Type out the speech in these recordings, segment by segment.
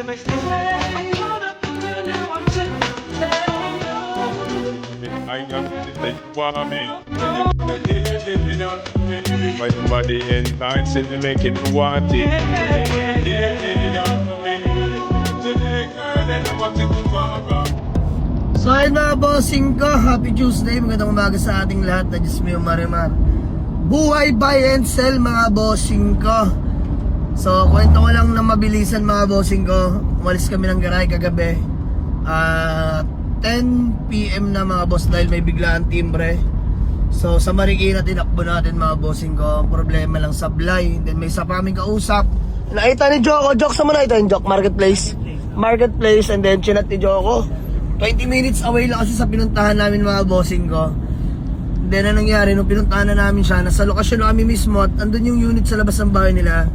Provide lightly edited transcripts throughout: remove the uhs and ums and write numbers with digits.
I got they want me. My body and minds and make it want it. So ayun mga bossing ko, happy Tuesday, magandang umaga sa ating lahat na Diyos mo yung marimar. Buhay buy and sell mga bossing ko. So kwento ko lang na mabilisan mga bossing ko. Umalis kami ng garay kagabi 10 PM na mga boss dahil may biglaan timbre. So sa Marikina tinakbo natin mga bossing ko. Problema lang sablay. Then may isa pa kaming kausap. Nakita ni Joko, Jok sa mo nakita yung Jok? Marketplace and then chinat ni Joko. 20 minutes away lang kasi sa pinuntahan namin mga bossing ko. Then na nangyari, nung pinuntahan na namin siya, nasa lokasyon na kami mismo at andun yung unit sa labas ng bahay nila.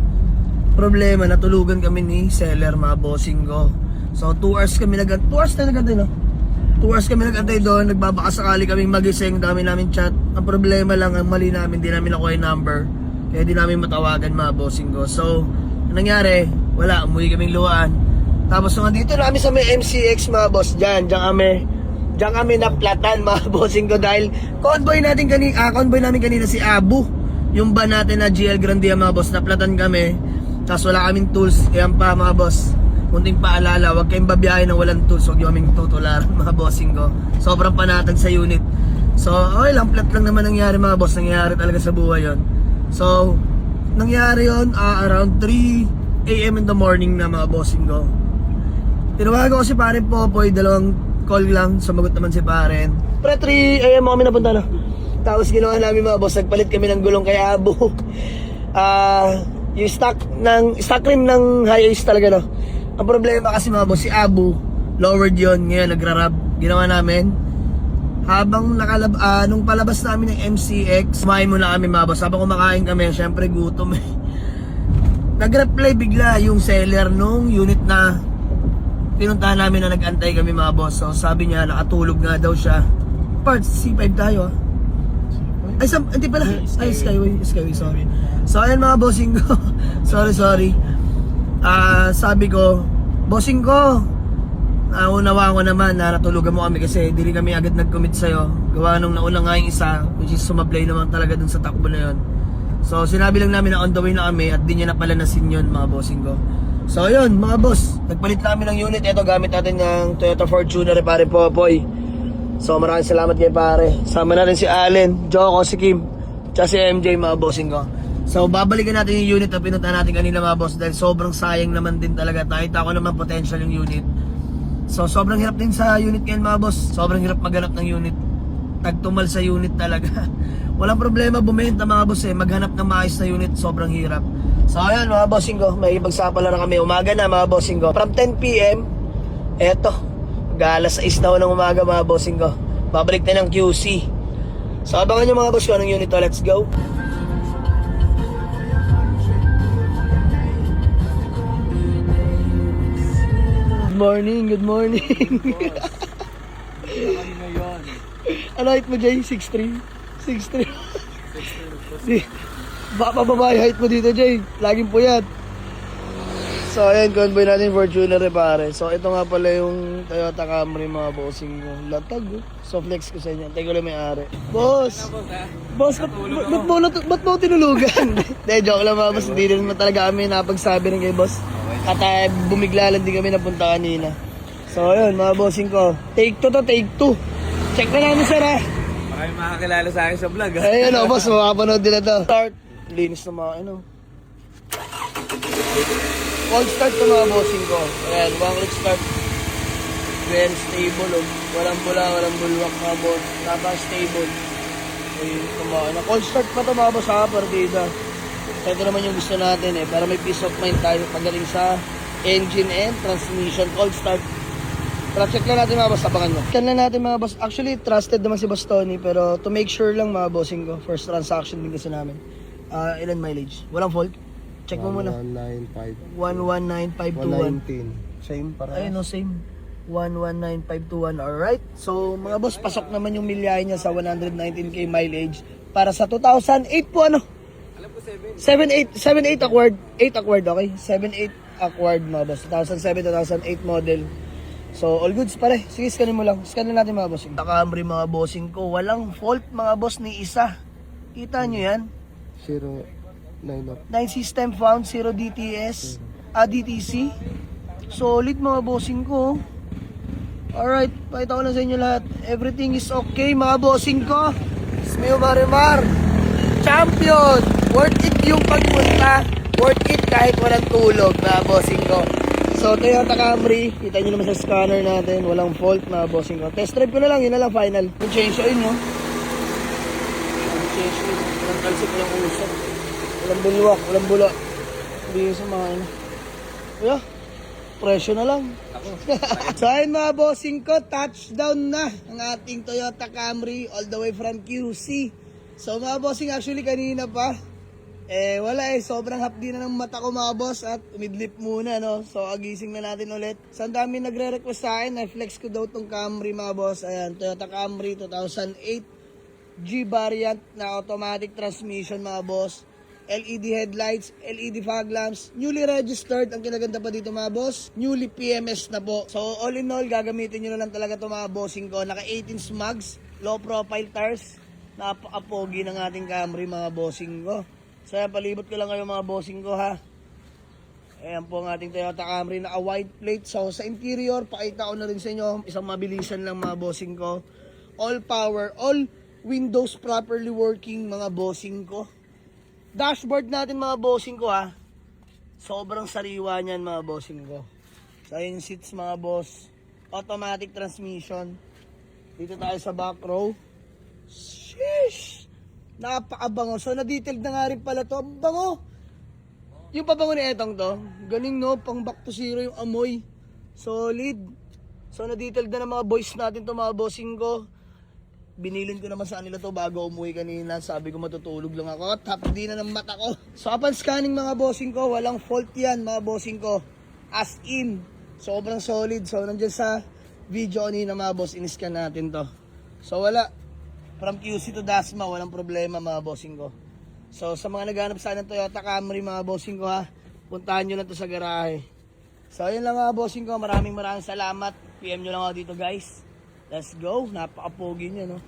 Problema, natulugan kami ni seller mga bossing ko. So 2 hours kami nag-antay, 2 hours na nag-antay no? 2 hours kami nag-antay doon, nagbabaka sakali kaming magising, dami namin chat. Ang problema lang, ang mali namin, di namin nakuha yung number. Kaya di namin matawagan mga bossing ko. So, anong nangyari? Wala, umuwi kaming luwaan. Tapos nung andito na kami sa may MCX mga boss, diyan kami naplatan mga bossing ko dahil convoy namin kanina si Abu, yung ban natin na GL Grandia mga boss, naplatan kami. Tapos wala kaming tools, kaya pa mga boss, kunting paalala, huwag kayong babiyahin ng walang tools, huwag yung aming tutularan mga bossing ko. Sobrang panatag sa unit. So okay lang, plat lang naman nangyari mga boss, nangyari talaga sa buhay yon. So nangyari yon around 3 AM in the morning na mga bossing ko. Tinawagan ko si Paren Popoy, dalawang call lang, sumagot naman si Paren. Pre, 3 AM mo kami napunta na. Tapos ginawa namin mga boss, nagpalit kami ng gulong kay Abu. Yung stock rim ng high ace talaga no. Ang problema kasi mga boss, si Abu, lowered yon, ngayon nagra-rub. Ginawa namin. Habang nung palabas namin ng MCX, kumain muna kami mga boss. Habang kumakain kami, syempre gutom eh. Nag-reply bigla yung seller nung unit na pinuntahan namin na nag-antay kami mga boss. So sabi niya nakatulog nga daw siya. Parts C5 tayo ah. Ay hindi pala. Ay Skyway, sorry. So ayan mga bossing ko. sorry. Sabi ko, bossing ko, unawaan ko naman na natulugan mo kami kasi hindi kami agad nag-commit sa'yo. Gawa nung nauna nga yung isa, which is sumablay naman talaga dun sa takbo na yun. So sinabi lang namin na on the way na kami at di niya na pala nasin yun mga bossing ko. So yun mga boss, nagpalit namin ng unit. Ito gamit natin ng Toyota Fortuner Pare Popoy. So maraming salamat kay pare. Sama na rin si Allen, Joko, si Kim, tsaka si MJ mga bossing ko. So babalikan natin yung unit na pinunta natin kanina mga boss dahil sobrang sayang naman din talaga. Nakita ko naman potential yung unit. So sobrang hirap din sa unit ngayon mga boss. Sobrang hirap maghanap ng unit. Tagtumal sa unit talaga. Walang problema bumenta mga boss eh. Maghanap ng maayos na unit, sobrang hirap. So ayan mga bossing ko, may pagsapala na kami. Umaga na mga bossing ko. From 10 PM, eto, alas 6 na ng umaga mga bossing ko. Babalik na ng QC. So abangan nyo mga boss ko anong unit to. Let's go. Good morning. Ano height mo Jay? 6'3"? 6'3". Baka babae height mo dito Jay. Laging puyat. So ayan, convoy natin Fortuner pare. So ito nga pala yung Toyota Camry mga bossing ko. Latag oh. So flex ko sa inyo. Tayo ko lang may-ari. Boss, ba't mo tinulugan? De, joke lang mga boss. Hindi rin talaga kami napagsabi rin kay boss. At bumigla lang din kami napunta kanina. So ayun mga bossing ko. Take 2 to, take 2. Check na namin sir ha. Maraming makakilala sa akin sa vlog ha. Ayun o boss, makapanood din na to. Start. Linis na mga ano. Cold start to mga bossing ko. Ayan, one click start. Very stable oh. Walang bula, walang bulwak mga boss. Napaka-stable. Ayun, kumana. Cold start pa to mga boss ha, partida. Ito naman yung gusto natin eh. Para may peace of mind tayo pagaling sa engine and transmission. Cold start. Check lang natin mga boss, abangan mo. Check lang natin mga boss. Actually, trusted naman si Boss Tony. Pero to make sure lang mga bossing ko, first transaction din kasi namin. Ilan mileage? Walang fault? Check mo muna. 119521. 119. Same para. Ayun no, same. 119521. Alright. So mga boss, pasok naman yung milyahe niya sa 119k mileage. Para sa 2008 po ano? Alam ko 7. 7.8 awkward. 8 awkward, okay? 7.8 awkward mga boss. 2007, 2008 model. So, all goods pare. Sige, scanin mo lang. Scanin natin mga bossing. Camry mga bossing ko. Walang fault mga boss ni isa. Kita nyo yan? 0.9 up. 9 system found, 0 DTS. DTC. Solid mga bossing ko. Alright, pakita ko lang sa inyo lahat. Everything is okay mga bossing ko. Smeo Marimar. Champion! Worth it yung pagpunta. Worth it kahit walang tulog mga bossing ko. So, Toyota Camry, kita nyo naman sa scanner natin, walang fault mga bossing ko. Test drive ko na lang, yun na lang final. Yung change oil, no? Yung change oil, walang kalsik, walang usap. Walang bulwak, walang bula. Hindi yung sa mga ano. Kaya, presyo na lang. So, ayun mga bossing ko, touchdown na ang ating Toyota Camry all the way from QC. So, mga bossing, actually kanina pa, wala sobrang hapdi na ng mata ko mga boss at umidlip muna, no? So, agising na natin ulit. So, ang dami nagre-request sa akin, na-flex ko daw tong Camry mga boss. Ayan, Toyota Camry 2008 G variant na automatic transmission mga boss. LED headlights, LED fog lamps, newly registered, ang kinaganda pa dito mga boss, newly PMS na po. So, all in all, gagamitin nyo na lang talaga ito mga bossing ko. Naka 18 smugs, low profile tires, napaka-pogi ng ating Camry mga bossing ko. So, palibot ko lang kayo mga bossing ko ha. Ayan po ang ating Toyota Camry na white plate. So, sa interior, pakita ko na rin sa inyo. Isang mabilisan lang mga bossing ko. All power, all windows properly working mga bossing ko. Dashboard natin mga bossing ko ha. Sobrang sariwa niyan mga bossing ko. So, yung seats mga boss. Automatic transmission. Dito tayo sa back row. Sheesh! Napakabango. So, na-detailed na nga rin pala to. Ang bango! Yung pabango ni etong to, galing no, pang back to zero yung amoy. Solid. So, na-detailed na ng mga boys natin to mga bossing ko. Binilin ko naman sa kanila to bago umuwi kanina. Sabi ko matutulog lang ako. Top di na ng mata ko. So, upon scanning mga bossing ko, walang fault yan mga bossing ko. As in, sobrang solid. So, nandiyan sa video kanina mga boss, in-scan natin to. So, wala. From QC to Dasma, walang problema mga bossing ko. So, sa mga naghanap sana ng Toyota Camry mga bossing ko ha, puntahan nyo lang to sa garahe. So, ayun lang mga bossing ko. Maraming salamat. PM nyo lang ako dito guys. Let's go. Napaka-pogi nyo no.